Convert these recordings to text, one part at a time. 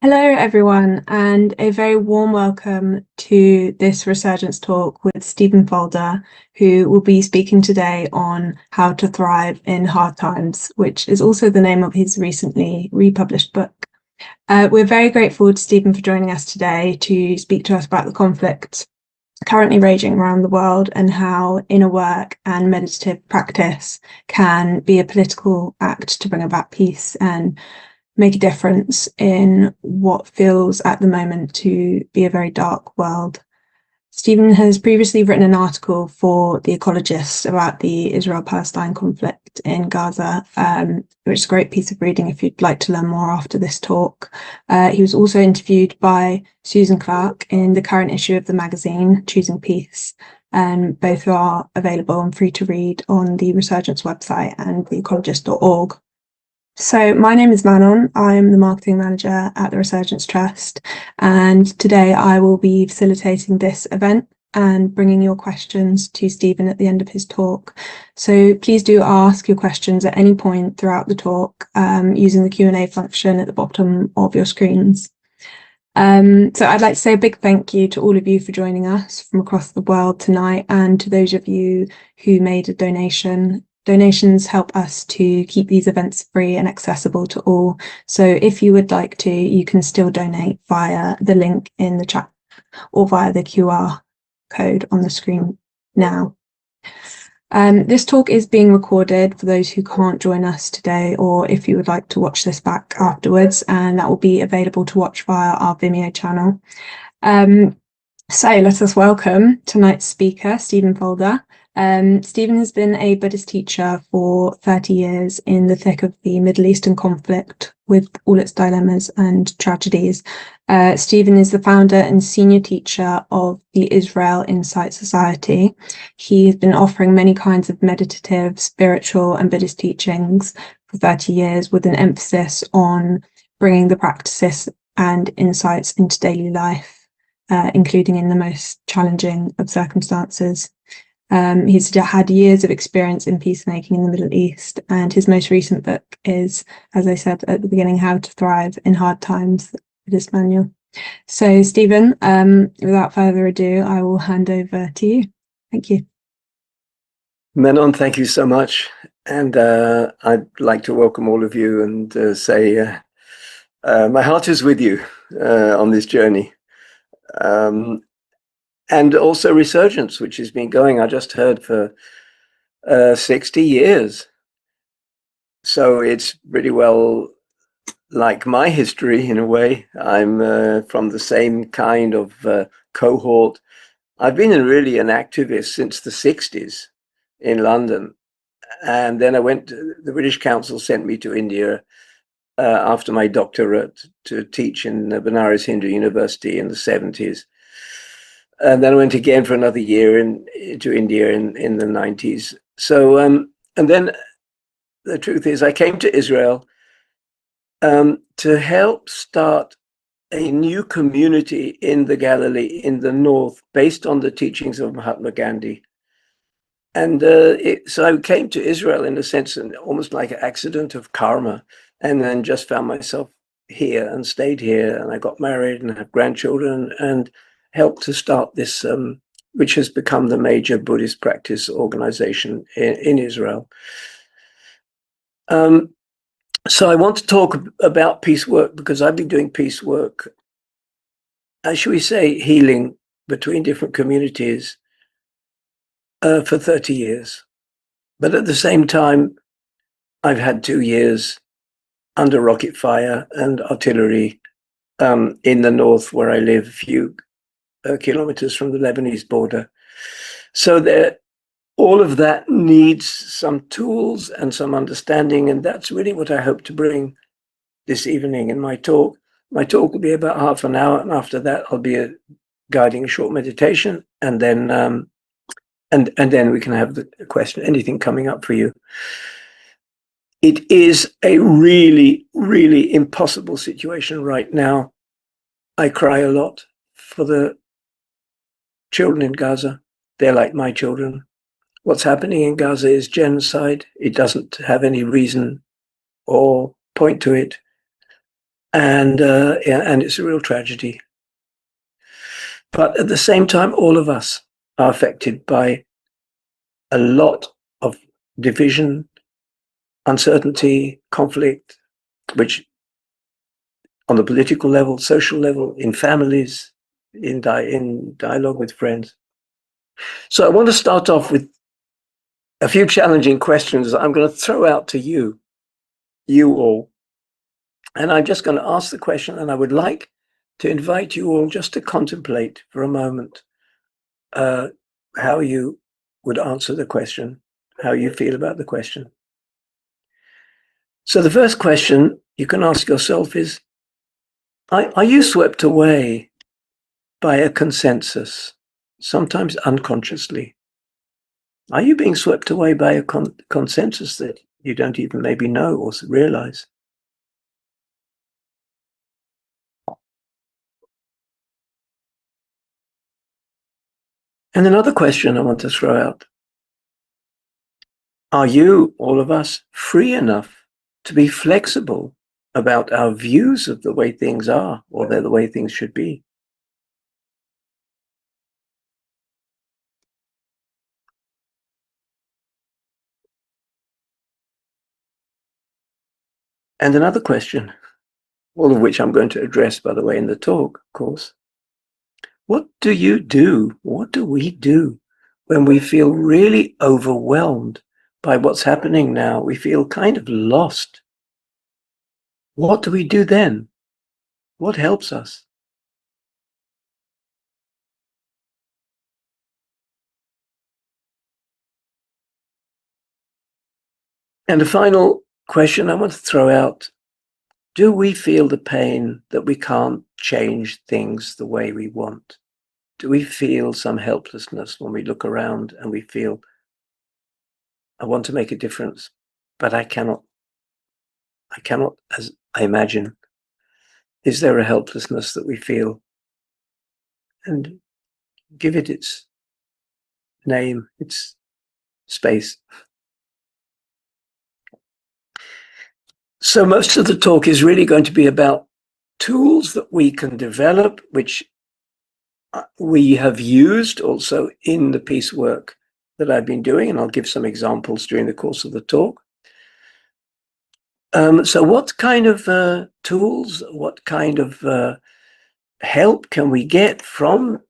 Hello, everyone, and a very warm welcome to this Resurgence talk with Stephen Folder, who will be speaking today on how to thrive in hard times, which is also the name of his recently republished book. We're very grateful to Stephen for joining us today to speak to us about the conflict currently raging around the world and how inner work and meditative practice can be a political act to bring about peace and make a difference in what feels at the moment to be a very dark world. Stephen has previously written an article for The Ecologist about the Israel-Palestine conflict in Gaza, which is a great piece of reading if you'd like to learn more after this talk. He was also interviewed by Susan Clark in the current issue of the magazine, Choosing Peace, and both are available and free to read on the Resurgence website and theecologist.org. So my name is Manon. I'm the marketing manager at the Resurgence Trust, and today I will be facilitating this event and bringing your questions to Stephen at the end of his talk. So please do ask your questions at any point throughout the talk using the Q&A function at the bottom of your screens. So I'd like to say a big thank you to all of you for joining us from across the world tonight, and to those of you who made a donation. Donations help us to keep these events free and accessible to all. So if you would like to, you can still donate via the link in the chat or via the QR code on the screen now. This talk is being recorded for those who can't join us today, or if you would like to watch this back afterwards, and that will be available to watch via our Vimeo channel. So let us welcome tonight's speaker, Stephen Folder. Stephen has been a Buddhist teacher for 30 years in the thick of the Middle Eastern conflict with all its dilemmas and tragedies. Stephen is the founder and senior teacher of the Israel Insight Society. He has been offering many kinds of meditative, spiritual and Buddhist teachings for 30 years with an emphasis on bringing the practices and insights into daily life, including in the most challenging of circumstances. He's had years of experience in peacemaking in the Middle East, and his most recent book is, as I said at the beginning, How to Thrive in Hard Times, the Buddhist Manual. So, Stephen, without further ado, I will hand over to you. Thank you. Manon, thank you so much. And I'd like to welcome all of you and say my heart is with you on this journey. And also Resurgence, which has been going, I just heard, for 60 years. So it's really well like my history in a way. I'm from the same kind of cohort. I've been really an activist since the 60s in London. And then the British Council sent me to India after my doctorate to teach in Benares Hindu University in the 70s. And then I went again for another year to India in the 90s. So, and then the truth is I came to Israel to help start a new community in the Galilee, in the north, based on the teachings of Mahatma Gandhi. And so I came to Israel in a sense, almost like an accident of karma, and then just found myself here and stayed here. And I got married and have grandchildren and helped to start this, which has become the major Buddhist practice organization in Israel. So I want to talk about peace work because I've been doing peace work, should we say healing between different communities for 30 years. But at the same time, I've had 2 years under rocket fire and artillery in the north where I live, a few kilometers from the Lebanese border. So all of that needs some tools and some understanding, and that's really what I hope to bring this evening in my talk. My talk will be about half an hour, and after that I'll be guiding a short meditation, and then and then we can have the question, anything coming up for you. It is a really, really impossible situation right now. I cry a lot for the children in Gaza. They're like my children. What's happening in Gaza is genocide. It doesn't have any reason or point to it. And it's a real tragedy. But at the same time, all of us are affected by a lot of division, uncertainty, conflict, which on the political level, social level, in families, in dialogue with friends. So I want to start off with a few challenging questions I'm going to throw out to you all. And I'm just going to ask the question, and I would like to invite you all just to contemplate for a moment how you would answer the question, how you feel about the question. So the first question you can ask yourself is, are you swept away by a consensus, sometimes unconsciously? Are you being swept away by a consensus that you don't even maybe know or realize? And another question I want to throw out. Are you, all of us, free enough to be flexible about our views of the way things are or the way things should be? And another question, all of which I'm going to address, by the way, in the talk, of course. What do you do? What do we do when we feel really overwhelmed by what's happening now? We feel kind of lost. What do we do then? What helps us? And a final question I want to throw out. Do we feel the pain that we can't change things the way we want? Do we feel some helplessness when we look around and we feel, I want to make a difference, but I cannot, as I imagine? Is there a helplessness that we feel? And give it its name, its space. So most of the talk is really going to be about tools that we can develop, which we have used also in the peace work that I've been doing, and I'll give some examples during the course of the talk. So what kind of tools, what kind of help can we get from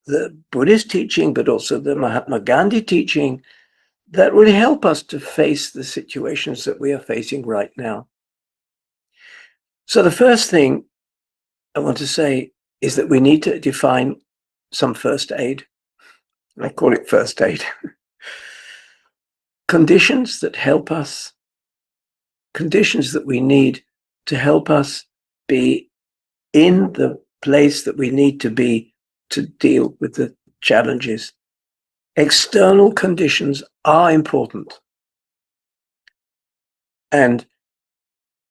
the Buddhist teaching, but also the Mahatma Gandhi teaching, that really help us to face the situations that we are facing right now? So the first thing I want to say is that we need to define some first aid. I call it first aid. Conditions that help us, conditions that we need to help us be in the place that we need to be to deal with the challenges. External conditions are important. And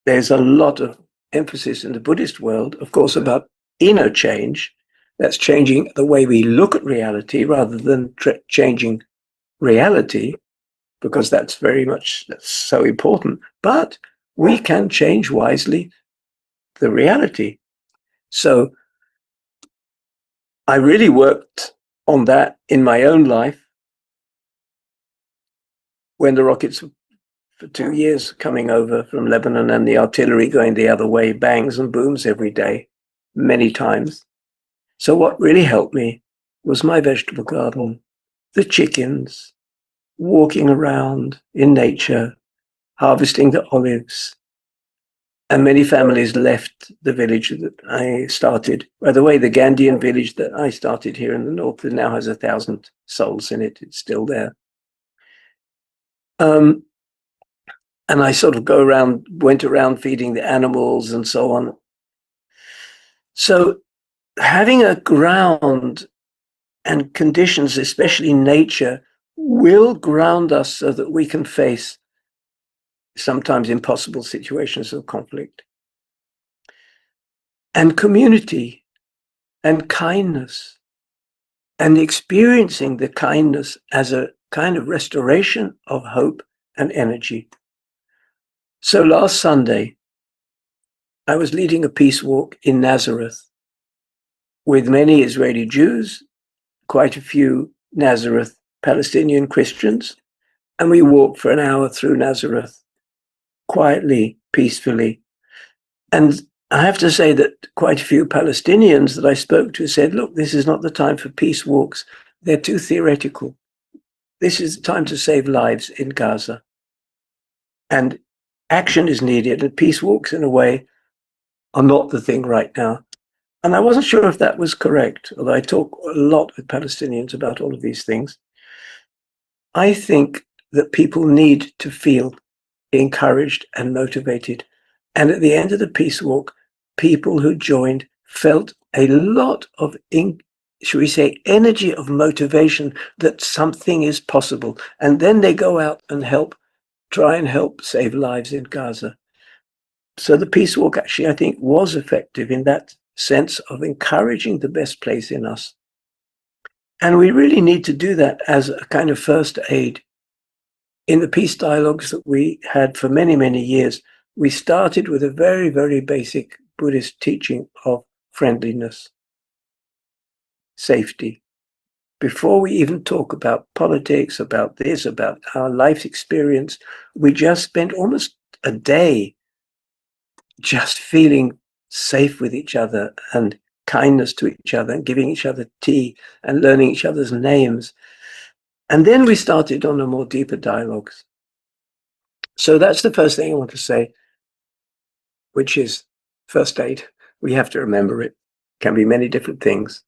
there's a lot of emphasis in the Buddhist world, of course, about inner change. That's changing the way we look at reality rather than changing reality, because that's so important. But we can change wisely the reality. So I really worked on that in my own life when the rockets for 2 years coming over from Lebanon and the artillery going the other way, bangs and booms every day, many times. So what really helped me was my vegetable garden, the chickens, walking around in nature, harvesting the olives. And many families left the village that I started. By the way, the Gandhian village that I started here in the north now has 1,000 souls in it. It's still there. And I sort of went around feeding the animals and so on. So having a ground and conditions, especially nature, will ground us so that we can face sometimes impossible situations of conflict. And community and kindness, and experiencing the kindness as a kind of restoration of hope and energy. So last Sunday, I was leading a peace walk in Nazareth with many Israeli Jews, quite a few Nazareth Palestinian Christians, and we walked for an hour through Nazareth, quietly, peacefully. And I have to say that quite a few Palestinians that I spoke to said, look, this is not the time for peace walks. They're too theoretical. This is the time to save lives in Gaza. And action is needed, and peace walks, in a way, are not the thing right now. And I wasn't sure if that was correct, although I talk a lot with Palestinians about all of these things. I think that people need to feel encouraged and motivated. And at the end of the peace walk, people who joined felt a lot of, should we say, energy of motivation that something is possible. And then they go out and try and help save lives in Gaza. So the peace walk actually, I think, was effective in that sense of encouraging the best place in us. And we really need to do that as a kind of first aid. In the peace dialogues that we had for many, many years, we started with a very, very basic Buddhist teaching of friendliness, safety. Before we even talk about politics, about this, about our life experience, we just spent almost a day just feeling safe with each other and kindness to each other and giving each other tea and learning each other's names. And then we started on a more deeper dialogues. So that's the first thing I want to say, which is first aid. We have to remember it. Can be many different things.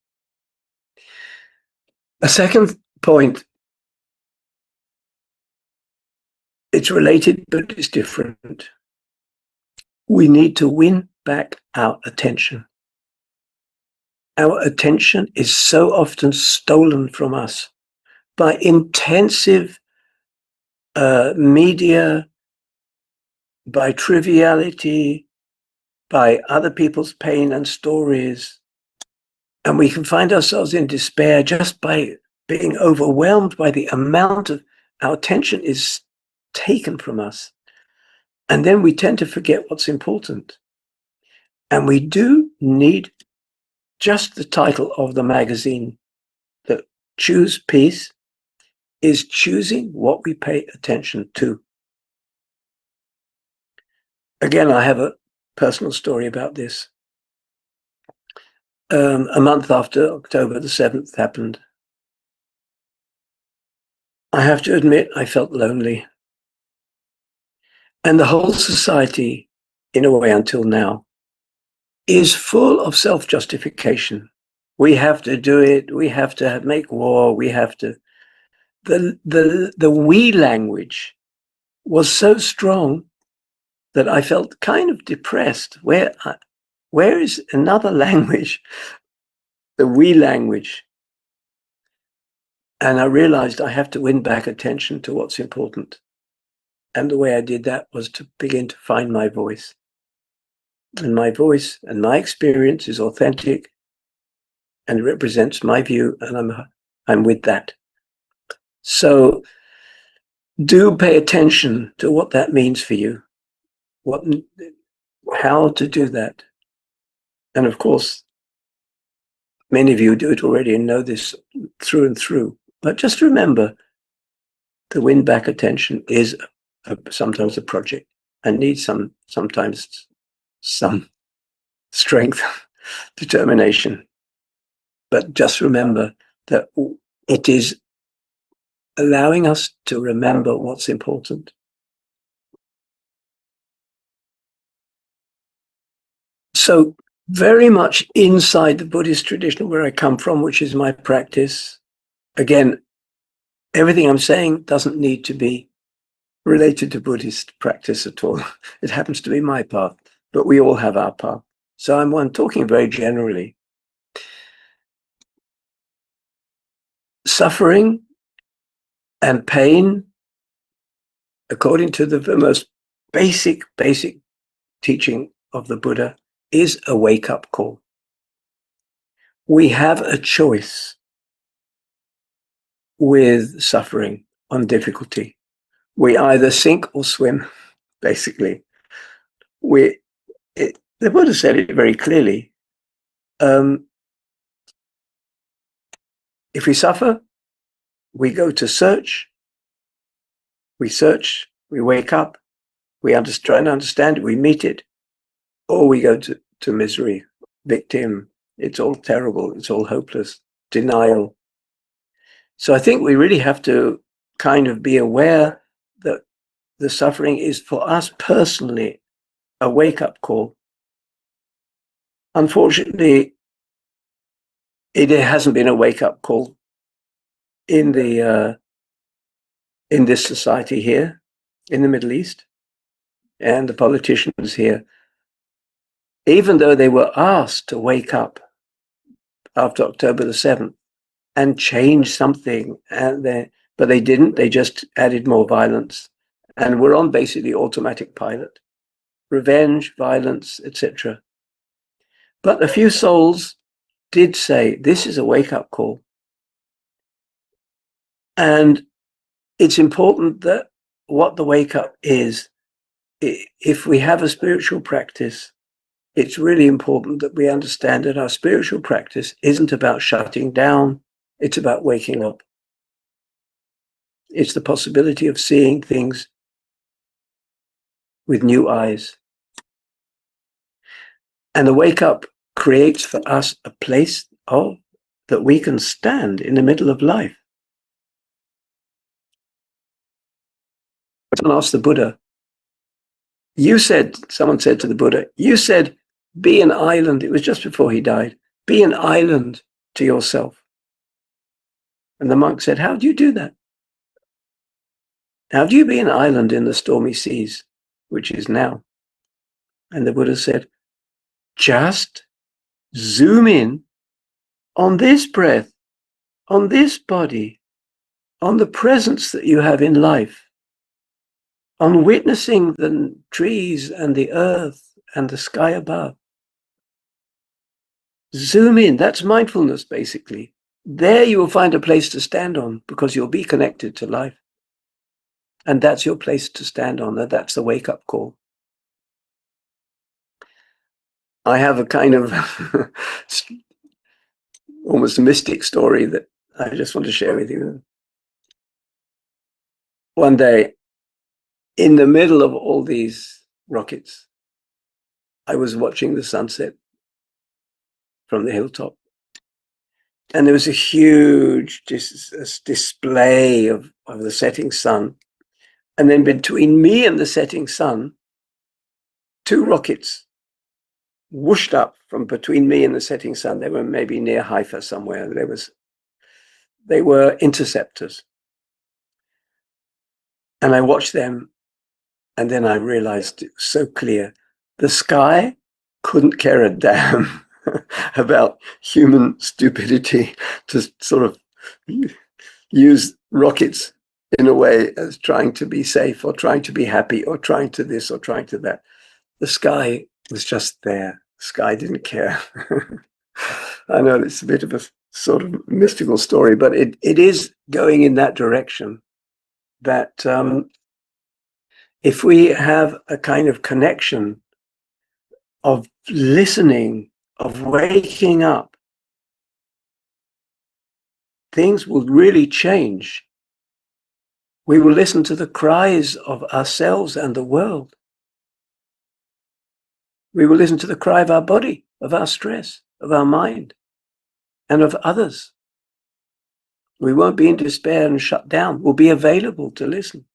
A second point, it's related, but it's different. We need to win back our attention. Our attention is so often stolen from us by intensive media, by triviality, by other people's pain and stories. And we can find ourselves in despair just by being overwhelmed by the amount of our attention is taken from us. And then we tend to forget what's important. And we do need just the title of the magazine, that Choose Peace, is choosing what we pay attention to. Again, I have a personal story about this. A month after October the 7th happened, I have to admit I felt lonely. And the whole society, in a way until now, is full of self-justification. We have to do it. We have to make war. We have to. The we language was so strong that I felt kind of depressed. Where is another language, the we language? And I realized I have to win back attention to what's important. And the way I did that was to begin to find my voice. And my voice and my experience is authentic and represents my view, and I'm with that. So do pay attention to what that means for you, how to do that. And of course, many of you do it already and know this through and through. But just remember, to win back attention is sometimes a project and needs sometimes some strength, determination. But just remember that it is allowing us to remember what's important. So very much inside the Buddhist tradition where I come from, which is my practice, again, everything I'm saying doesn't need to be related to Buddhist practice at all. It happens to be my path, but we all have our path. So I'm talking very generally. Suffering and pain, according to the most basic teaching of the Buddha, is a wake-up call. We have a choice with suffering on difficulty. We either sink or swim, basically. The Buddha said it very clearly. If we suffer, we go to search, we wake up, we try and understand it, we meet it, or we go to misery, victim. It's all terrible, it's all hopeless, denial. So I think we really have to kind of be aware that the suffering is for us personally a wake-up call. Unfortunately, it hasn't been a wake-up call in this society here, in the Middle East, and the politicians here, even though they were asked to wake up after October the 7th and change something, but they didn't. They just added more violence, and we're on basically automatic pilot, revenge, violence, etc. But a few souls did say, this is a wake-up call. And it's important that what the wake-up is, if we have a spiritual practice, it's really important that we understand that our spiritual practice isn't about shutting down, it's about waking up. It's the possibility of seeing things with new eyes. And the wake-up creates for us a place that we can stand in the middle of life. Someone asked the Buddha, someone said to the Buddha, you said, be an island. It was just before he died. Be an island to yourself. And the monk said, how do you do that? How do you be an island in the stormy seas, which is now? And the Buddha said, just zoom in on this breath, on this body, on the presence that you have in life, on witnessing the trees and the earth and the sky above. Zoom in, that's mindfulness basically. There you will find a place to stand on because you'll be connected to life. And that's your place to stand on, that's the wake-up call. I have a kind of almost mystic story that I just want to share with you. One day, in the middle of all these rockets, I was watching the sunset from the hilltop. And there was a huge display of the setting sun. And then between me and the setting sun, two rockets whooshed up from between me and the setting sun. They were maybe near Haifa somewhere. They were interceptors. And I watched them, and then I realized it was so clear. The sky couldn't care a damn about human stupidity to sort of use rockets in a way as trying to be safe or trying to be happy or trying to this or trying to that. The sky was just there. The sky didn't care. I know it's a bit of a sort of mystical story, but it is going in that direction, that if we have a kind of connection of listening, of waking up, things will really change. We will listen to the cries of ourselves and the world. We will listen to the cry of our body, of our stress, of our mind, and of others. We won't be in despair and shut down. We'll be available to listen.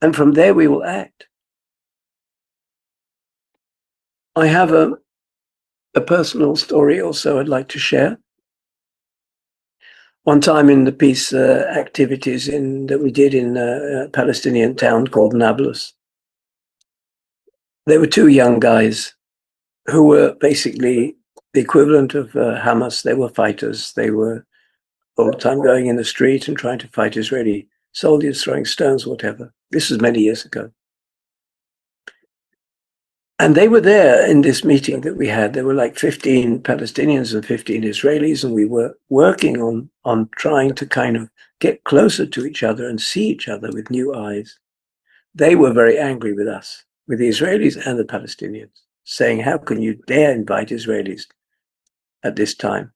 And from there we will act. I have a personal story also I'd like to share. One time in the peace activities that we did in a Palestinian town called Nablus, there were two young guys who were basically the equivalent of Hamas. They were fighters. They were all the time going in the street and trying to fight Israeli soldiers, throwing stones, whatever. This was many years ago. And they were there in this meeting that we had. There were like 15 Palestinians and 15 Israelis, and we were working on trying to kind of get closer to each other and see each other with new eyes. They were very angry with us, with the Israelis and the Palestinians. saying, how can you dare invite Israelis at this time?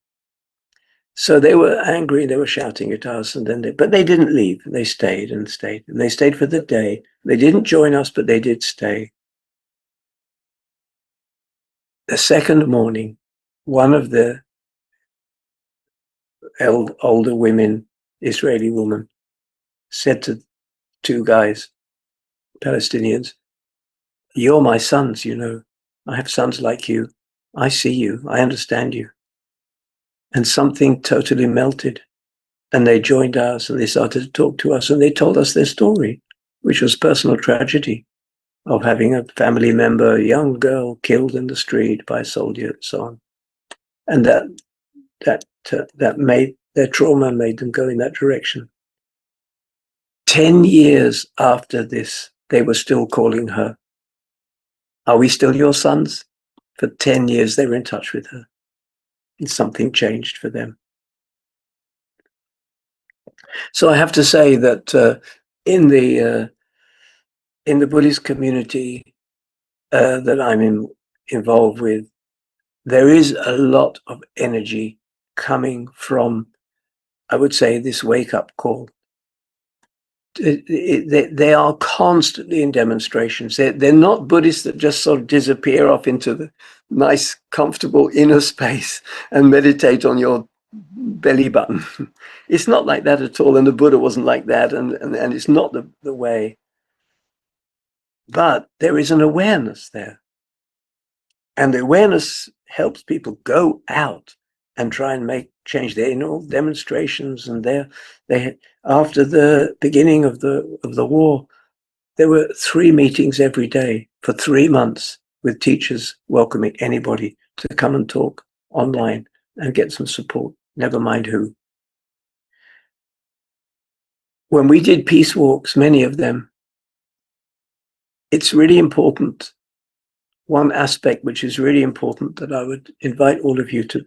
So they were angry, they were shouting at us, but they didn't leave. They stayed and stayed, and they stayed for the day. They didn't join us, but they did stay. The second morning, one of the older women, Israeli woman, said to two guys, Palestinians, "You're my sons, you know. I have sons like you. I see you. I understand you." And something totally melted. And they joined us and they started to talk to us and they told us their story, which was personal tragedy of having a family member, a young girl, killed in the street by a soldier and so on. And that made their trauma made them go in that direction. 10 years after this, they were still calling her, "Are we still your sons?" For 10 years, they were in touch with her. And something changed for them. So I have to say that in the Buddhist community that I'm involved with, there is a lot of energy coming from, I would say, this wake-up call. They are constantly in demonstrations. They're not Buddhists that just sort of disappear off into the nice, comfortable inner space and meditate on your belly button. It's not like that at all, and the Buddha wasn't like that, and it's not the way. But there is an awareness there. And the awareness helps people go out and try and make change. They're in all demonstrations, and they after the beginning of the war, there were 3 meetings every day for 3 months with teachers welcoming anybody to come and talk online and get some support, never mind who. When we did peace walks, many of them, it's really important. One aspect which is really important that I would invite all of you to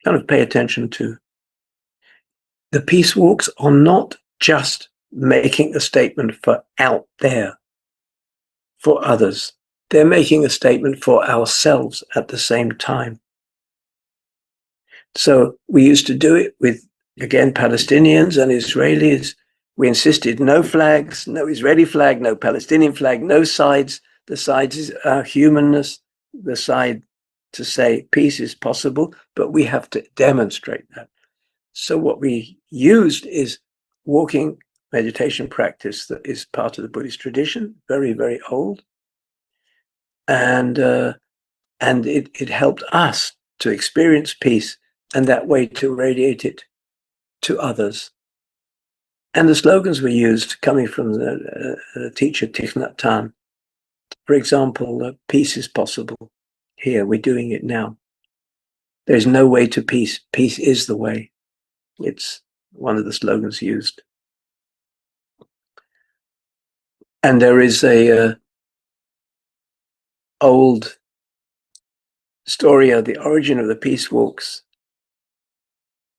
kind of pay attention to. The peace walks are not just making a statement for out there, for others. They're making a statement for ourselves at the same time. So we used to do it with, again, Palestinians and Israelis. We insisted no flags, no Israeli flag, no Palestinian flag, no sides. The sides is our humanness, the side to say peace is possible, but we have to demonstrate that. So what we used is walking meditation practice that is part of the Buddhist tradition, very, very old. And it helped us to experience peace and that way to radiate it to others. And the slogans we used coming from the teacher Thich Nhat Hanh, for example, peace is possible. Here, we're doing it now. There's no way to peace. Peace is the way. It's one of the slogans used. And there is a old story of the origin of the peace walks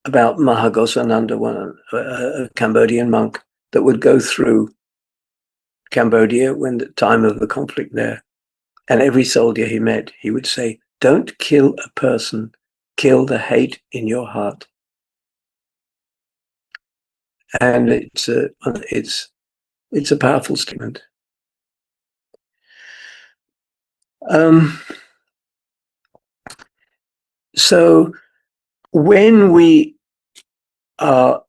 about Mahagosananda, a Cambodian monk that would go through Cambodia when the time of the conflict there. And every soldier he met, he would say, "Don't kill a person, kill the hate in your heart." And it's a powerful statement. So when we are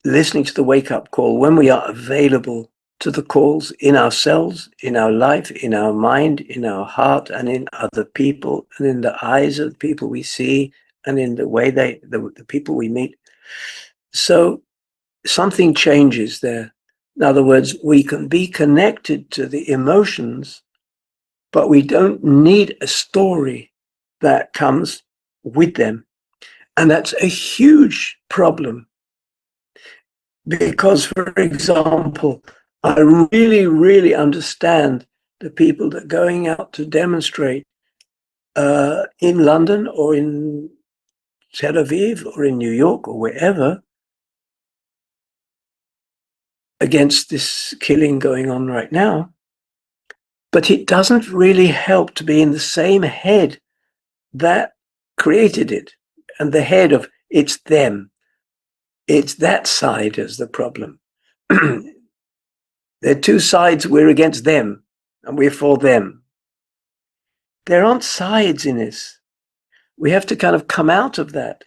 listening to the wake-up call, when we are available to the calls in ourselves, in our life, in our mind, in our heart, and in other people, and in the eyes of the people we see, and in the way the people we meet. So something changes there. In other words, we can be connected to the emotions, but we don't need a story that comes with them. And that's a huge problem. Because, for example, I really, really understand the people that are going out to demonstrate in London or in Tel Aviv or in New York or wherever against this killing going on right now. But it doesn't really help to be in the same head that created it, and the head of it's them. It's that side is the problem. There are two sides, we're against them, and we're for them. There aren't sides in this. We have to kind of come out of that,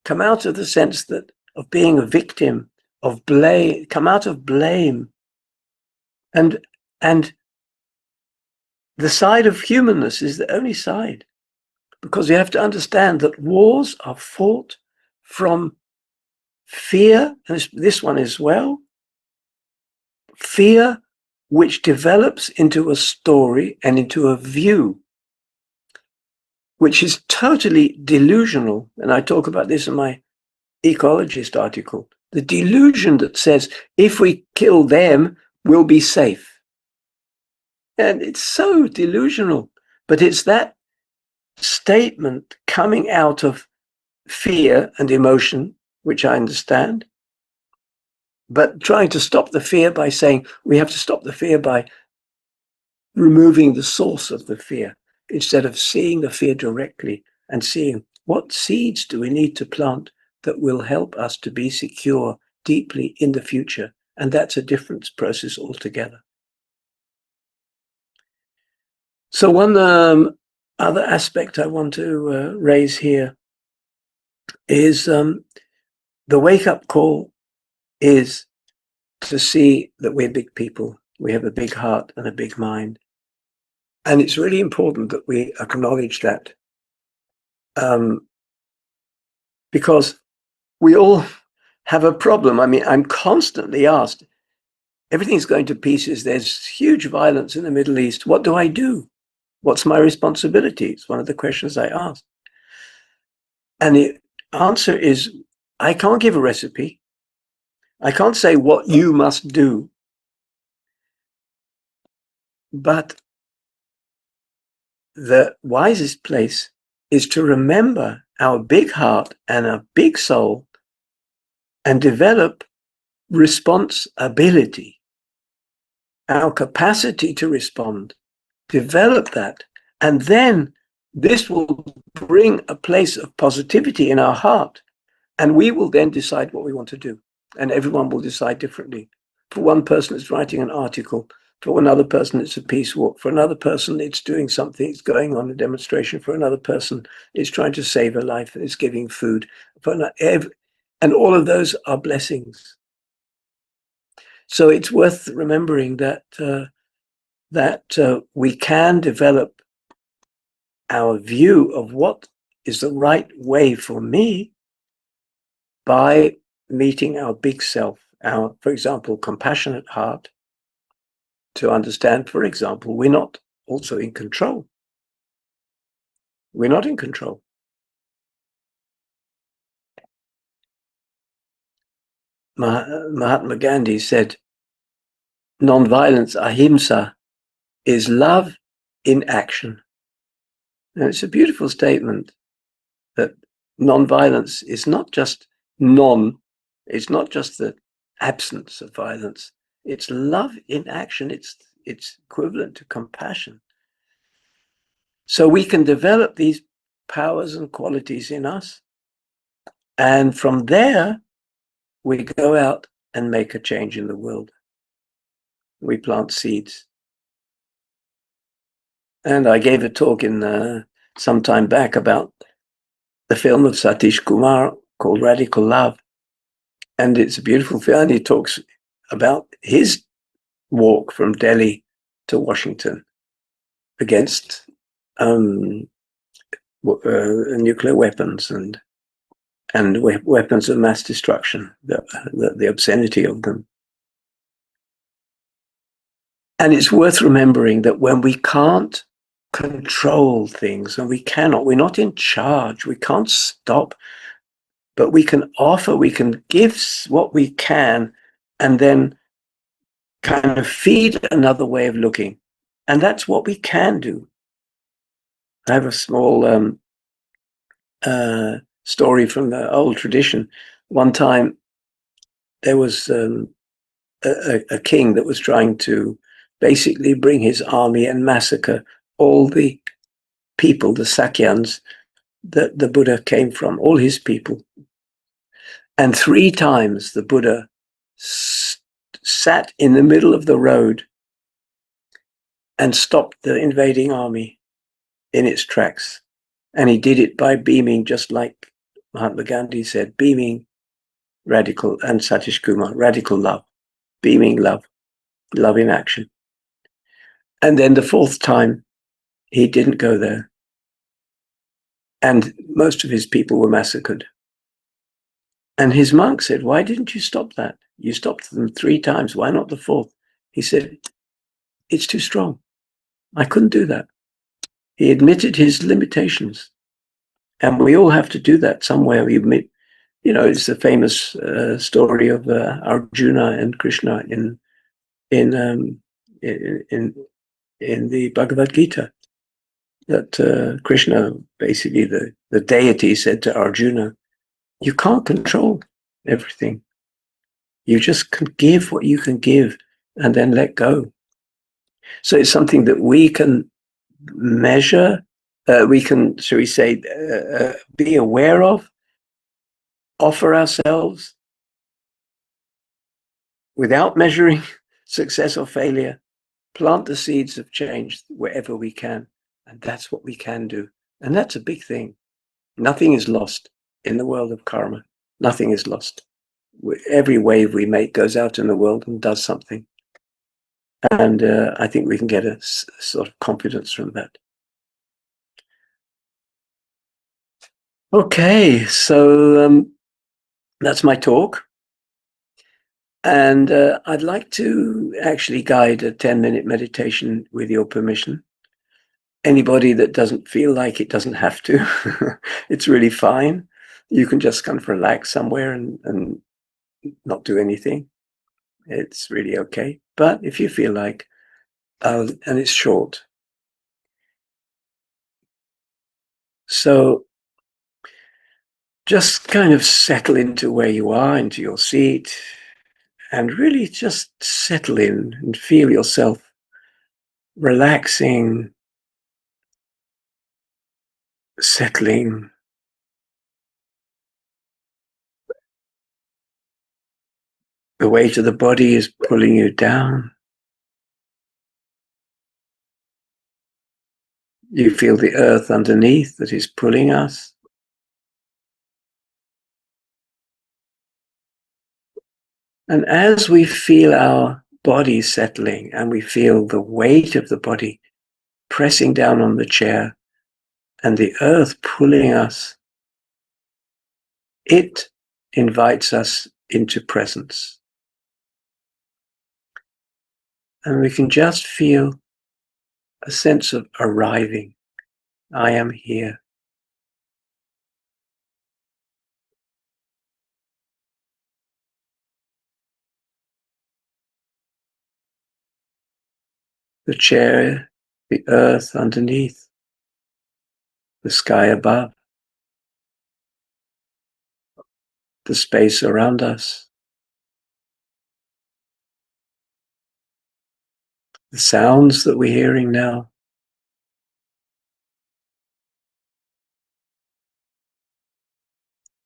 come out of the sense that of being a victim, of blame, come out of blame. And the side of humanness is the only side, because you have to understand that wars are fought from fear, and this one as well, fear which develops into a story and into a view, which is totally delusional. And I talk about this in my ecologist article. The delusion that says, if we kill them, we'll be safe. And it's so delusional. But it's that statement coming out of fear and emotion, which I understand, but trying to stop the fear by saying we have to stop the fear by removing the source of the fear, instead of seeing the fear directly and seeing what seeds do we need to plant that will help us to be secure deeply in the future. And that's a different process altogether. So one other aspect I want to raise here is the wake-up call is to see that we're big people. We have a big heart and a big mind. And it's really important that we acknowledge that, because we all have a problem. I mean, I'm constantly asked, everything's going to pieces. There's huge violence in the Middle East. What do I do? What's my responsibility? It's one of the questions I ask. And the answer is, I can't give a recipe. I can't say what you must do. But the wisest place is to remember our big heart and our big soul and develop responsibility, our capacity to respond, develop that. And then this will bring a place of positivity in our heart. And we will then decide what we want to do. And everyone will decide differently. For one person, it's writing an article. For another person, it's a peace walk. For another person, it's doing something. It's going on a demonstration. For another person, it's trying to save a life. It's giving food. And all of those are blessings. So it's worth remembering that we can develop our view of what is the right way for me by meeting our big self, our, for example, compassionate heart, to understand, for example, we're not also in control. We're not in control. Mahatma Gandhi said, non-violence, ahimsa, is love in action. And it's a beautiful statement that non-violence is not just it's not just the absence of violence. It's love in action. It's equivalent to compassion. So we can develop these powers and qualities in us. And from there, we go out and make a change in the world. We plant seeds. And I gave a talk in some time back about the film of Satish Kumar called Radical Love. And it's a beautiful film. And he talks about his walk from Delhi to Washington against nuclear weapons and weapons of mass destruction, the obscenity of them. And it's worth remembering that when we can't control things, and we're not in charge, we can't stop, but we can offer, we can give what we can, and then kind of feed another way of looking. And that's what we can do. I have a small story from the old tradition. One time there was a king that was trying to basically bring his army and massacre all the people, the Sakyans, that the Buddha came from, all his people. And 3 times the Buddha sat in the middle of the road and stopped the invading army in its tracks. And he did it by beaming, just like Mahatma Gandhi said, beaming radical, and Satish Kumar, radical love, beaming love, love in action. And then the 4th time, he didn't go there. And most of his people were massacred. And his monk said, why didn't you stop that? You stopped them 3 times. Why not the 4th? He said, it's too strong. I couldn't do that. He admitted his limitations. And we all have to do that somewhere. We admit, it's the famous story of Arjuna and Krishna in the Bhagavad Gita. That Krishna, basically the deity, said to Arjuna, you can't control everything. You just can give what you can give and then let go. So it's something that we can measure, we can, shall we say, be aware of, offer ourselves without measuring success or failure, plant the seeds of change wherever we can. And that's what we can do. And that's a big thing. Nothing is lost in the world of karma. Nothing is lost. Every wave we make goes out in the world and does something. And I think we can get a sort of confidence from that. Okay, so that's my talk. And I'd like to actually guide a 10-minute meditation with your permission. Anybody that doesn't feel like it doesn't have to. It's really fine. You can just kind of relax somewhere and not do anything. It's really okay. But if you feel like, and it's short. So just kind of settle into where you are, into your seat, and really just settle in and feel yourself relaxing, settling. The weight of the body is pulling you down. You feel the earth underneath that is pulling us. And as we feel our body settling and we feel the weight of the body pressing down on the chair and the earth pulling us, it invites us into presence. And we can just feel a sense of arriving. I am here. The chair, the earth underneath, the sky above, the space around us, the sounds that we're hearing now,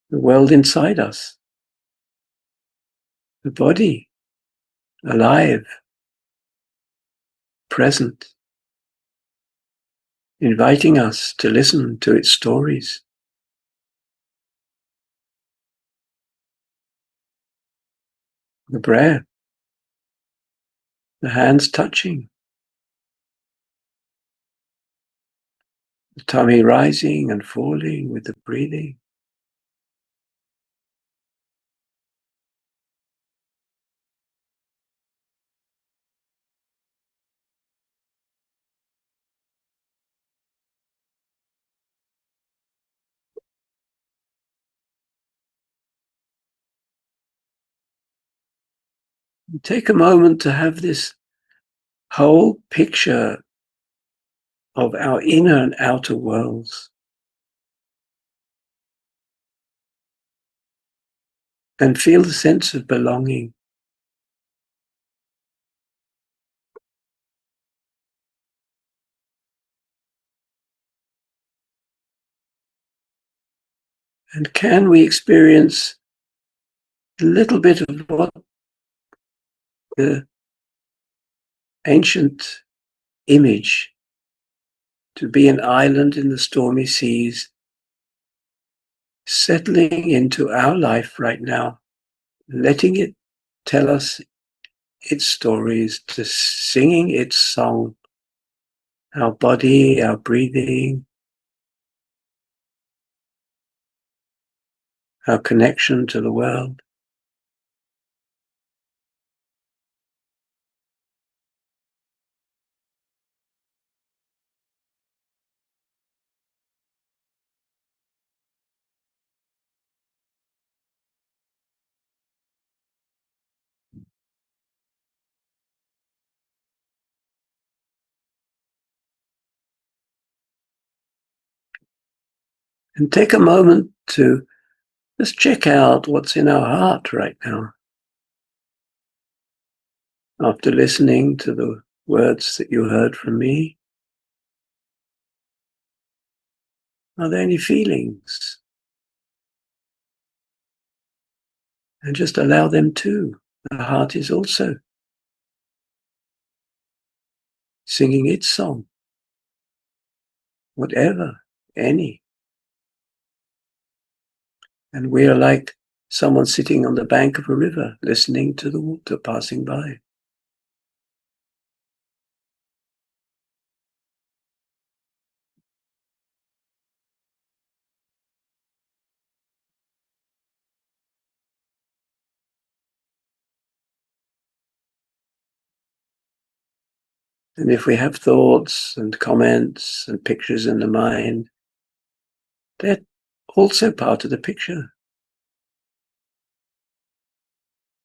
the world inside us, the body, alive, present, inviting us to listen to its stories. The breath, the hands touching, the tummy rising and falling with the breathing. Take a moment to have this whole picture of our inner and outer worlds. And feel the sense of belonging. And can we experience a little bit of what the ancient image to be an island in the stormy seas, settling into our life right now, letting it tell us its stories, to singing its song, our body, our breathing, our connection to the world. And take a moment to just check out what's in our heart right now. After listening to the words that you heard from me, are there any feelings? And just allow them too. The heart is also singing its song, whatever, any. And we are like someone sitting on the bank of a river, listening to the water passing by. And if we have thoughts and comments and pictures in the mind, they're also part of the picture.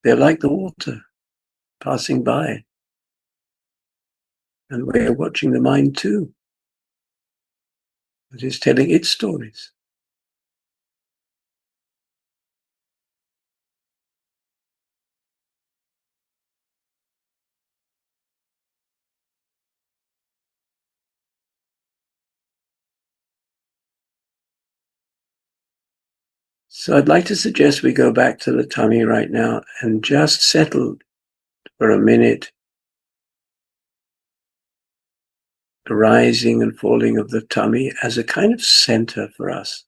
They're like the water passing by. And we're watching the mind too. It is telling its stories. So I'd like to suggest we go back to the tummy right now and just settle for a minute. The rising and falling of the tummy as a kind of center for us.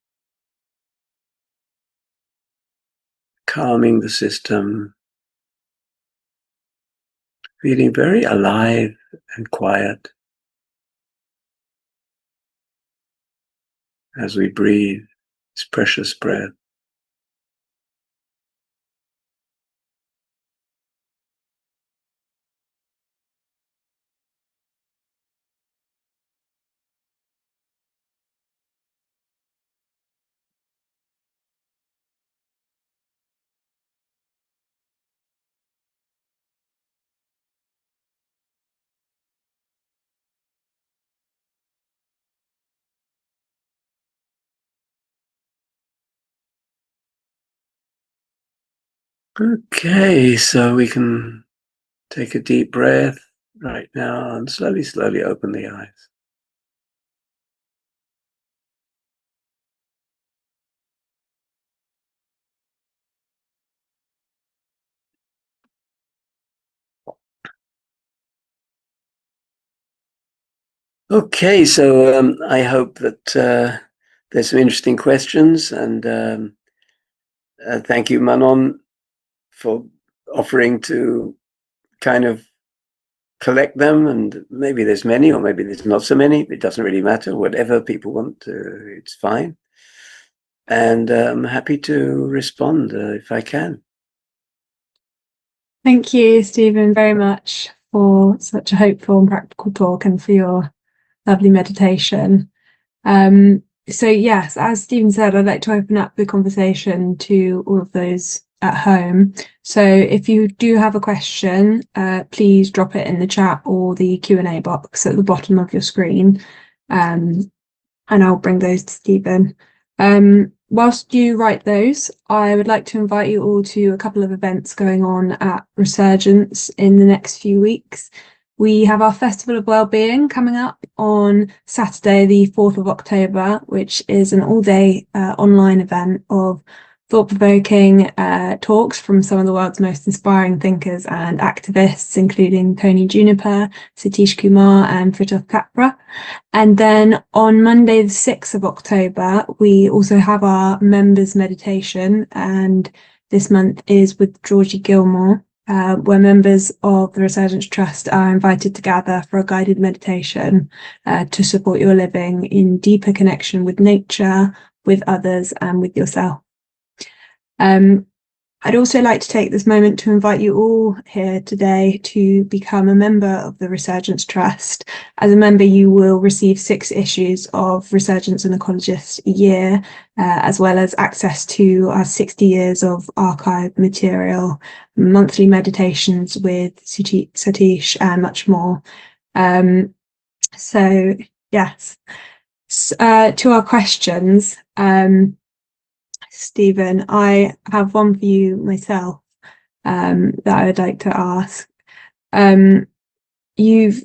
Calming the system. Feeling very alive and quiet as we breathe this precious breath. Okay, so we can take a deep breath right now and slowly, slowly open the eyes. Okay, so I hope that there's some interesting questions, and thank you, Manon, for offering to kind of collect them, and maybe there's many or maybe there's not so many. It doesn't really matter. Whatever people want to, it's fine. And I'm happy to respond if I can. Thank you, Stephen, very much for such a hopeful and practical talk and for your lovely meditation. So yes, as Stephen said, I'd like to open up the conversation to all of those at home. So if you do have a question, please drop it in the chat or the Q&A box at the bottom of your screen, and I'll bring those to Stephen. Whilst you write those, I would like to invite you all to a couple of events going on at Resurgence in the next few weeks. we have our Festival of Wellbeing coming up on Saturday, the 4th of October, which is an all-day online event of thought-provoking talks from some of the world's most inspiring thinkers and activists, including Tony Juniper, Satish Kumar, and Fritjof Capra. And then on Monday, the 6th of October, we also have our members' meditation, and this month is with Georgie Gilmore, where members of the Resurgence Trust are invited to gather for a guided meditation to support your living in deeper connection with nature, with others, and with yourself. I'd also like to take this moment to invite you all here today to become a member of the Resurgence Trust. As a member, you will receive 6 issues of Resurgence and Ecologist a year, as well as access to our 60 years of archived material, monthly meditations with Satish, and much more. So, yes. To our questions, Stephen, I have one for you myself that I would like to ask. You've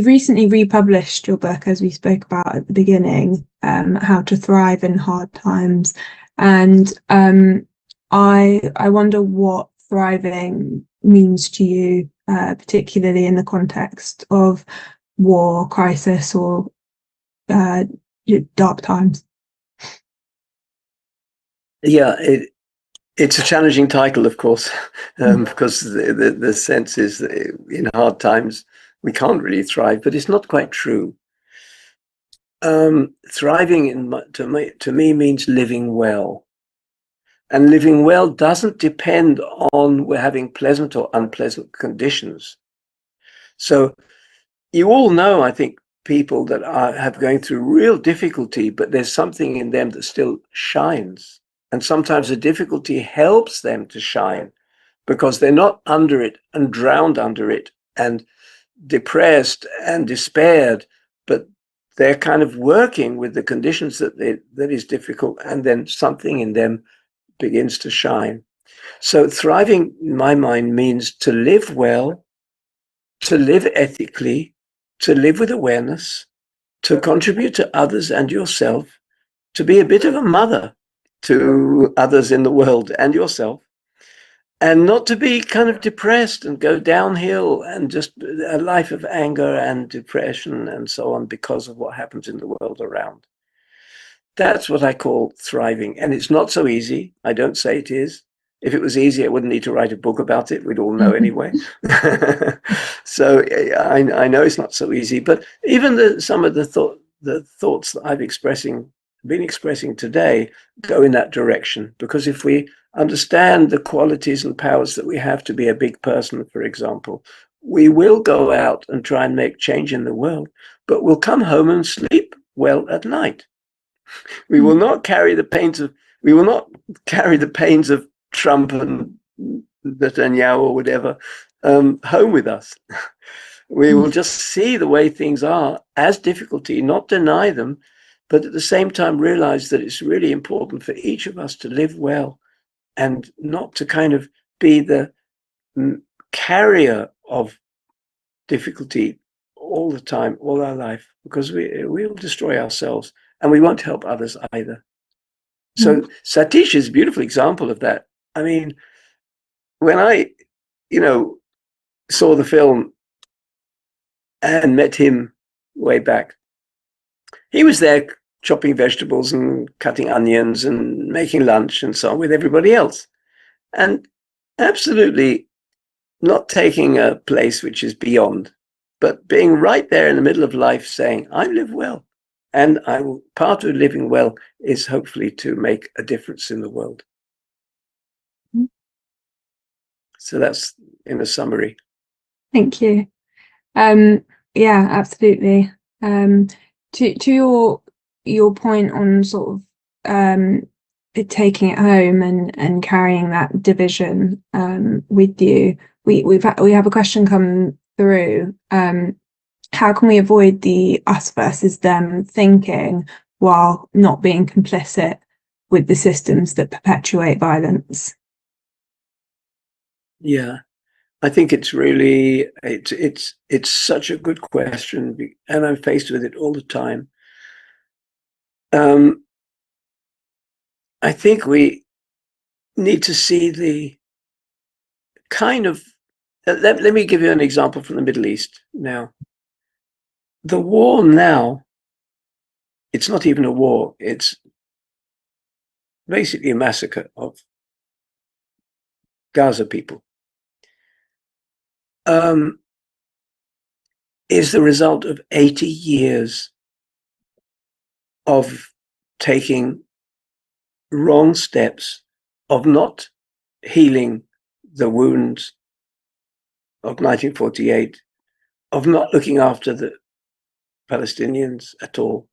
recently republished your book, as we spoke about at the beginning, How to Thrive in Hard Times, and I wonder what thriving means to you, particularly in the context of war, crisis, or dark times. Yeah, it's a challenging title, of course, because the sense is that in hard times we can't really thrive, but it's not quite true. Thriving to me means living well, and living well doesn't depend on we're having pleasant or unpleasant conditions. So you all know, I think, people that have going through real difficulty, but there's something in them that still shines. And sometimes the difficulty helps them to shine because they're not under it and drowned under it and depressed and despaired, but they're kind of working with the conditions that is difficult, and then something in them begins to shine. So thriving, in my mind, means to live well, to live ethically, to live with awareness, to contribute to others and yourself, to be a bit of a mother to others in the world and yourself, and not to be kind of depressed and go downhill and just a life of anger and depression and so on because of what happens in the world around. That's what I call thriving. And it's not so easy. I don't say it is. If it was easy, I wouldn't need to write a book about it. We'd all know anyway. So I know it's not so easy, but even some of the thoughts that I've been expressing today go in that direction, because if we understand the qualities and powers that we have to be a big person, for example, we will go out and try and make change in the world, but we'll come home and sleep well at night. We will not carry the pains of Trump and Netanyahu or whatever home with us. We will just see the way things are as difficulty, not deny them, but at the same time realize that it's really important for each of us to live well and not to kind of be the carrier of difficulty all the time, all our life, because we'll destroy ourselves and we won't help others either. So Satish is a beautiful example of that. I mean, when I, saw the film and met him way back, he was there chopping vegetables and cutting onions and making lunch and so on with everybody else. And absolutely not taking a place which is beyond, but being right there in the middle of life saying, I live well. And part of living well is hopefully to make a difference in the world. So that's in a summary. Thank you. Yeah, absolutely. To your point on sort of taking it home and carrying that division with you, we have a question come through. How can we avoid the us versus them thinking while not being complicit with the systems that perpetuate violence? Yeah. I think it's really, it's such a good question, and I'm faced with it all the time. I think we need to see the kind of, let me give you an example from the Middle East now. The war now, it's not even a war, it's basically a massacre of Gaza people, is the result of 80 years of taking wrong steps, of not healing the wounds of 1948, of not looking after the Palestinians at all.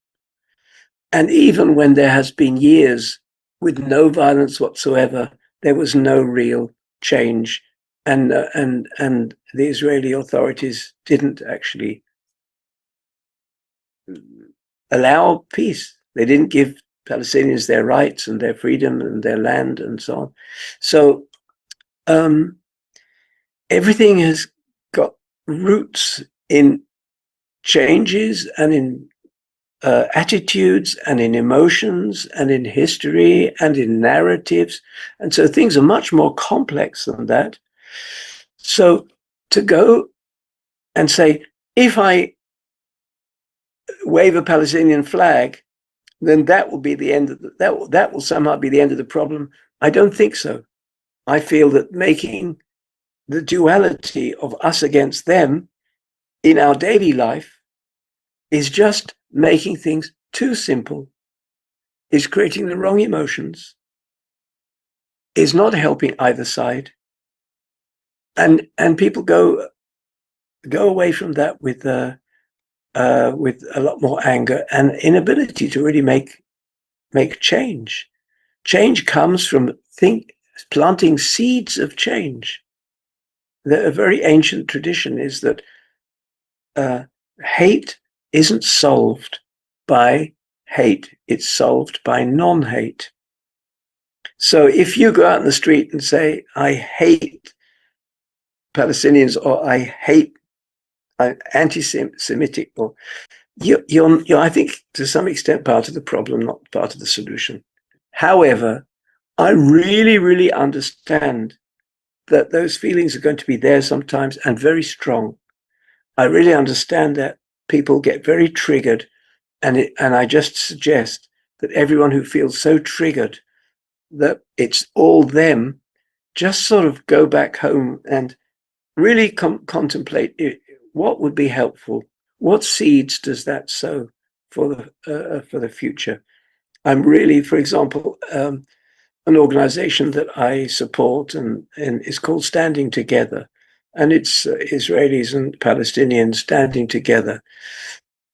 And even when there has been years with no violence whatsoever, there was no real change. And the Israeli authorities didn't actually allow peace. They didn't give Palestinians their rights and their freedom and their land and so on. So everything has got roots in changes and in attitudes and in emotions and in history and in narratives. And so things are much more complex than that. So to go and say, if I wave a Palestinian flag, then that will be the end of that will somehow be the end of the problem. I don't think so. I feel that making the duality of us against them in our daily life is just making things too simple, is creating the wrong emotions, is not helping either side. And people go away from that with a lot more anger and inability to really make change. Change comes from planting seeds of change. A very ancient tradition is that hate isn't solved by hate, it's solved by non-hate. So if you go out in the street and say, I hate Palestinians, or I hate anti-Semitic, or you're, I think, to some extent part of the problem, not part of the solution. However, I really, really understand that those feelings are going to be there sometimes and very strong. I really understand that people get very triggered, and I just suggest that everyone who feels so triggered that it's all them, just sort of go back home and really contemplate what would be helpful. What seeds does that sow for the future? I'm really, for example, an organization that I support and is called Standing Together. And it's Israelis and Palestinians standing together.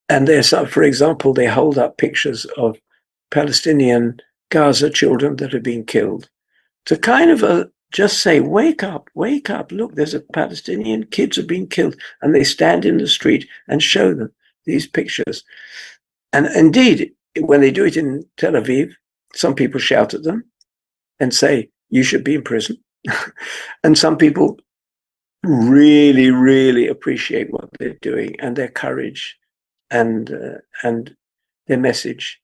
And there's, for example, they hold up pictures of Palestinian Gaza children that have been killed to kind of just say, wake up, look, there's a Palestinian, kids have been killed. And they stand in the street and show them these pictures. And indeed, when they do it in Tel Aviv, some people shout at them and say, you should be in prison. And some people really, really appreciate what they're doing and their courage and their message.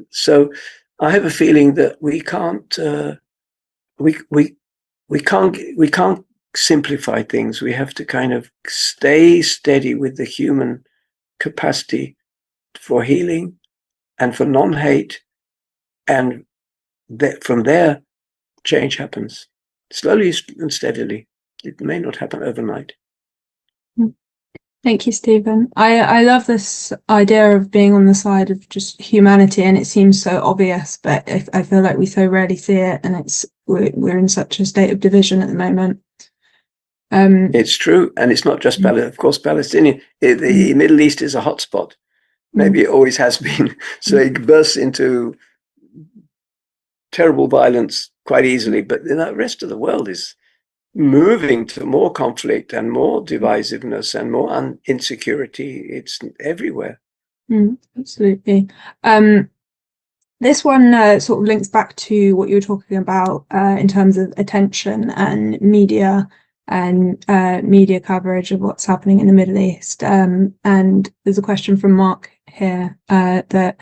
So I have a feeling that we can't we can't simplify things. We have to kind of stay steady with the human capacity for healing and for non-hate, and from there change happens slowly and steadily. It may not happen overnight. Thank you, Stephen. I love this idea of being on the side of just humanity, and it seems so obvious, but I feel like we so rarely see it, and we're in such a state of division at the moment. It's true, and it's not just of course, Palestinian. The Middle East is a hotspot. Maybe it always has been. So it bursts into terrible violence quite easily, but the rest of the world is moving to more conflict and more divisiveness and more insecurity. It's everywhere. Absolutely. This one sort of links back to what you were talking about in terms of attention and media and media coverage of what's happening in the Middle East. And there's a question from Mark here that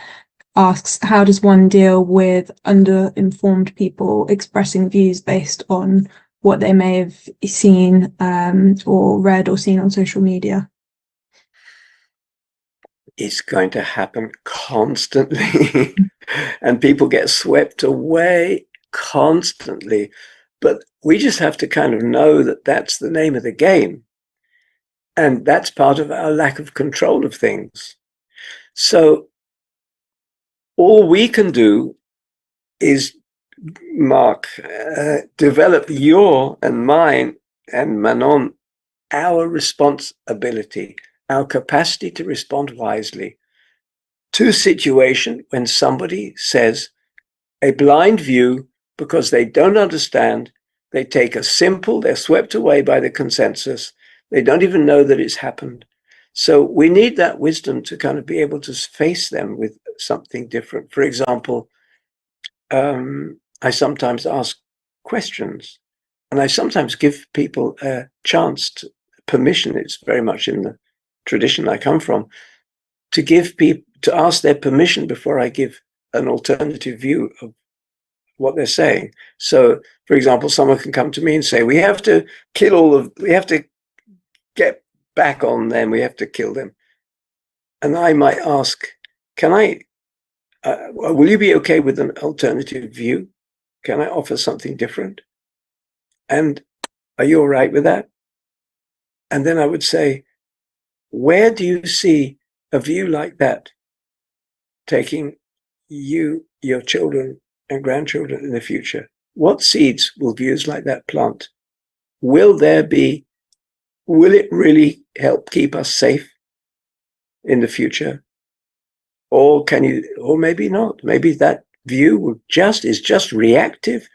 asks, how does one deal with under-informed people expressing views based on what they may have seen or read or seen on social media? It's going to happen constantly. And people get swept away constantly. But we just have to kind of know that that's the name of the game. And that's part of our lack of control of things. So all we can do is, Mark, develop your and mine and Manon, our responsibility, our capacity to respond wisely to a situation when somebody says a blind view because they don't understand. They take a simple, they're swept away by the consensus. They don't even know that it's happened. So we need that wisdom to kind of be able to face them with something different. For example, I sometimes ask questions, and I sometimes give people a chance to permission. It's very much in the tradition I come from, to give people, to ask their permission before I give an alternative view of what they're saying. So, for example, someone can come to me and say, we have to we have to get back on them, we have to kill them. And I might ask, will you be okay with an alternative view? Can I offer something different? And are you all right with that? And then I would say, where do you see a view like that taking you, your children and grandchildren in the future? What seeds will views like that plant? Will it really help keep us safe in the future? Or maybe not. Maybe that view is just reactive,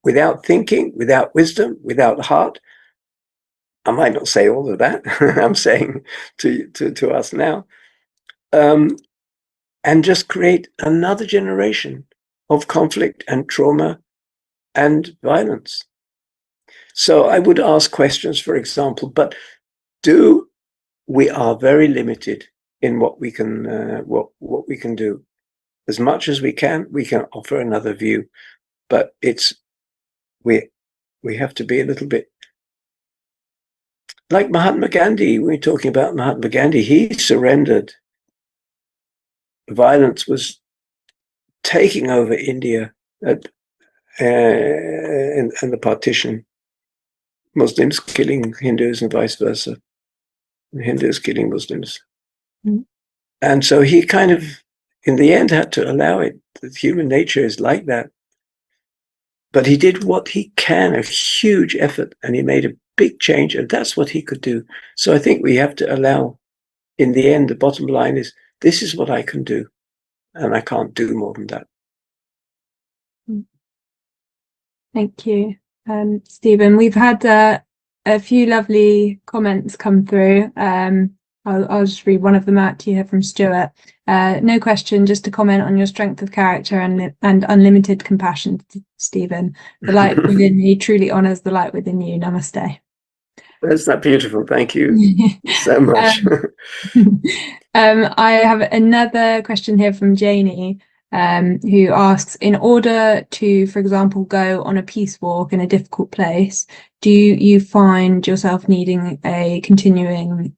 without thinking, without wisdom, without heart. I might not say all of that. I'm saying to us now. And just create another generation of conflict and trauma and violence. So I would ask questions, for example, but we are very limited in what we can what we can do. As much as we can offer another view, but we have to be a little bit like Mahatma Gandhi. We're talking about Mahatma Gandhi. He surrendered. Violence was taking over India and the partition. Muslims killing Hindus and vice versa. Hindus killing Muslims. Mm. And so he kind of, in the end, had to allow it. That human nature is like that. But he did what he can, a huge effort, and he made a big change, and that's what he could do. So I think we have to allow, in the end, the bottom line is, this is what I can do, and I can't do more than that. Thank you, Stephen. We've had a few lovely comments come through. I'll just read one of them out to you here from Stuart. No question, just to comment on your strength of character and unlimited compassion, Stephen. The light within you truly honours the light within you. Namaste. That's that beautiful. Thank you so much. I have another question here from Janie, who asks, in order to, for example, go on a peace walk in a difficult place, do you find yourself needing a continuing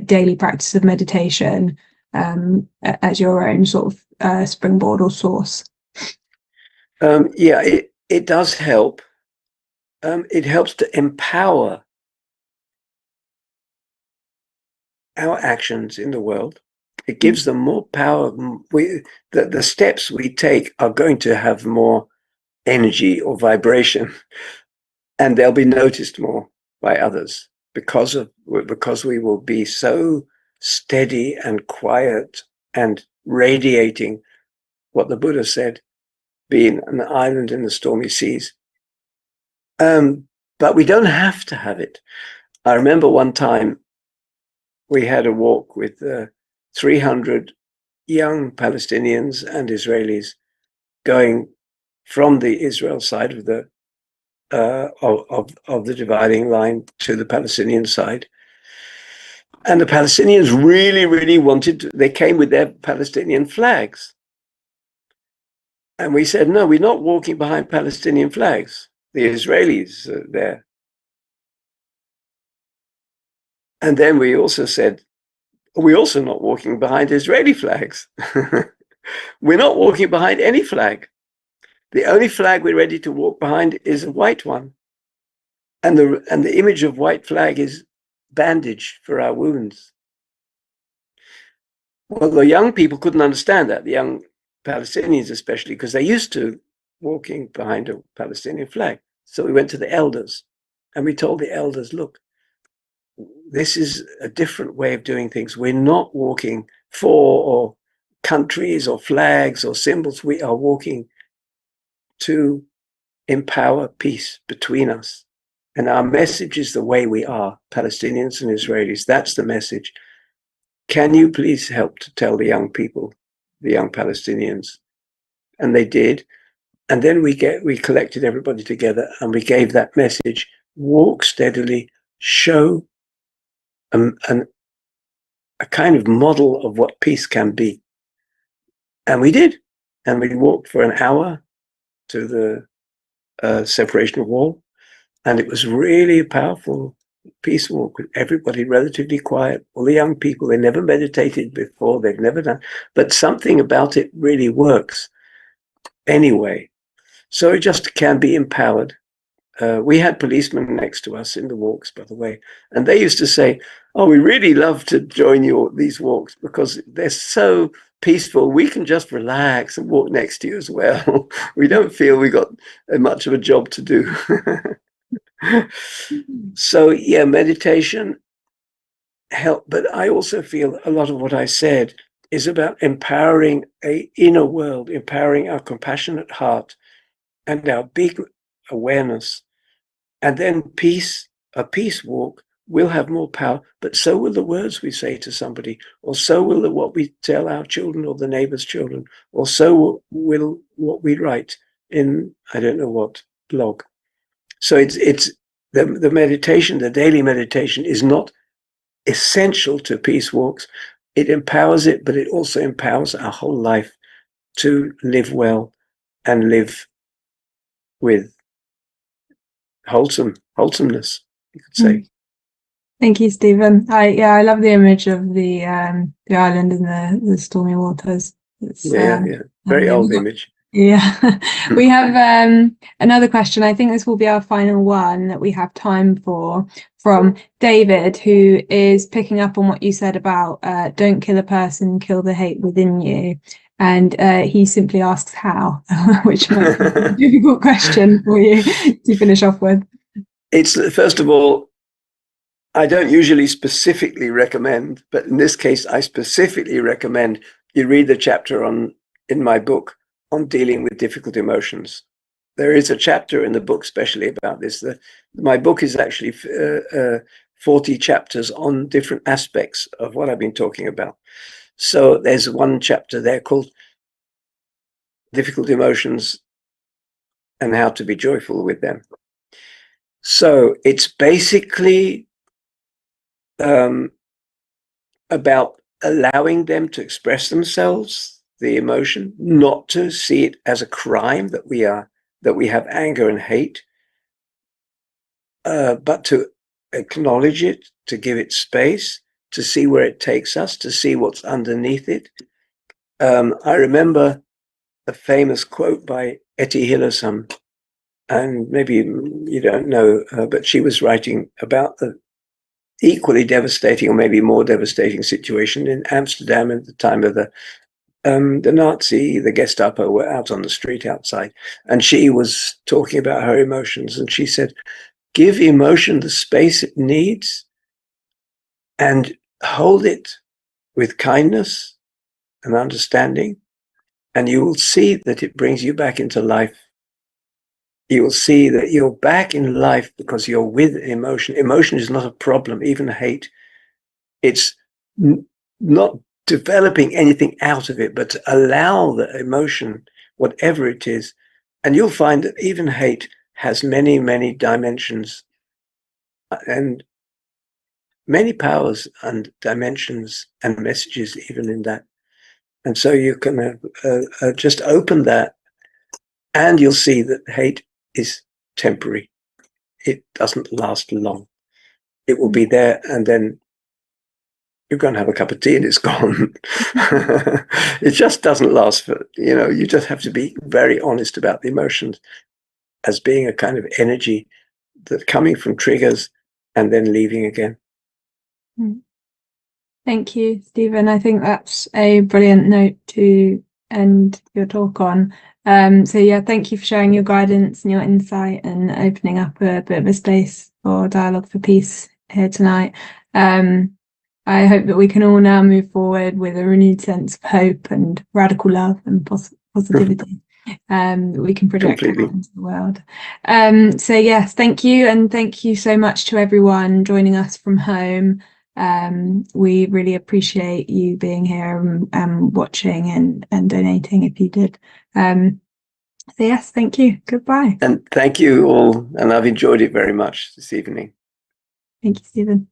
daily practice of meditation as your own sort of springboard or source? Yeah, it does help. It helps to empower our actions in the world. It gives them more power. The steps we take are going to have more energy or vibration, and they'll be noticed more by others because we will be so steady and quiet and radiating what the Buddha said, being an island in the stormy seas. But we don't have to have it. I remember one time we had a walk with 300 young Palestinians and Israelis going from the Israel side of of the dividing line to the Palestinian side. And the Palestinians really, really they came with their Palestinian flags. And we said, no, we're not walking behind Palestinian flags. The Israelis are there. And then we also said, we're also not walking behind Israeli flags. We're not walking behind any flag. The only flag we're ready to walk behind is a white one. And the image of white flag is bandage for our wounds. Well, the young people couldn't understand that, the young Palestinians especially, because they're used to walking behind a Palestinian flag. So we went to the elders and we told the elders, look, this is a different way of doing things. We're not walking for or countries or flags or symbols. We are walking to empower peace between us. And our message is the way we are, Palestinians and Israelis. That's the message. Can you please help to tell the young people, the young Palestinians? And they did. And then we collected everybody together and we gave that message: walk steadily, show a kind of model of what peace can be. And we did. And we walked for an hour to the separation wall. And it was really a powerful peace walk with everybody relatively quiet. All the young people, they never meditated before, they've never done, but something about it really works anyway. So it just can be empowered. We had policemen next to us in the walks, by the way, and they used to say, oh, we really love to join these walks because they're so peaceful. We can just relax and walk next to you as well. We don't feel we got much of a job to do. So yeah, meditation help, but I also feel a lot of what I said is about empowering an inner world, empowering our compassionate heart and our big awareness. And then a peace walk will have more power, but so will the words we say to somebody, or so will what we tell our children or the neighbor's children, or so will what we write in, I don't know what, blog. So it's the meditation, the daily meditation is not essential to peace walks. It empowers it, but it also empowers our whole life to live well and live with wholesomeness, you could say. Thank you, Stephen. I love the image of the island in the stormy waters. It's, yeah, very old image. Yeah. We have another question. I think this will be our final one that we have time for, from David, who is picking up on what you said about don't kill a person, kill the hate within you. And he simply asks how, which might be a difficult question for you to finish off with. It's, first of all, I don't usually specifically recommend, but in this case, I specifically recommend you read the chapter in my book on dealing with difficult emotions. There is a chapter in the book especially about this. My book is actually 40 chapters on different aspects of what I've been talking about. So there's one chapter there called Difficult Emotions and How to Be Joyful with Them. So it's basically about allowing them to express themselves, the emotion, not to see it as a crime that we have anger and hate, but to acknowledge it, to give it space, to see where it takes us, to see what's underneath it. I remember a famous quote by Etty Hillesum, and maybe you don't know, but she was writing about the equally devastating, or maybe more devastating, situation in Amsterdam at the time of the Gestapo were out on the street outside, and she was talking about her emotions, and she said, give emotion the space it needs and hold it with kindness and understanding, and you will see that it brings you back into life. You will see that you're back in life because you're with emotion. Emotion is not a problem, even hate. It's not developing anything out of it, but to allow the emotion, whatever it is. And you'll find that even hate has many, many dimensions and many powers and dimensions and messages even in that. And so you can just open that, and you'll see that hate is temporary. It doesn't last long. It will be there, and then you're going to have a cup of tea and it's gone. It just doesn't last for, you just have to be very honest about the emotions as being a kind of energy that's coming from triggers and then leaving again. Thank you, Stephen. I think that's a brilliant note to end your talk on. So yeah, thank you for sharing your guidance and your insight and opening up a bit of a space for Dialogue for Peace here tonight. I hope that we can all now move forward with a renewed sense of hope and radical love and positivity that we can project out into the world. So yes, thank you, and thank you so much to everyone joining us from home. We really appreciate you being here and watching and donating if you did. So yes, thank you. Goodbye. And thank you all, and I've enjoyed it very much this evening. Thank you, Stephen.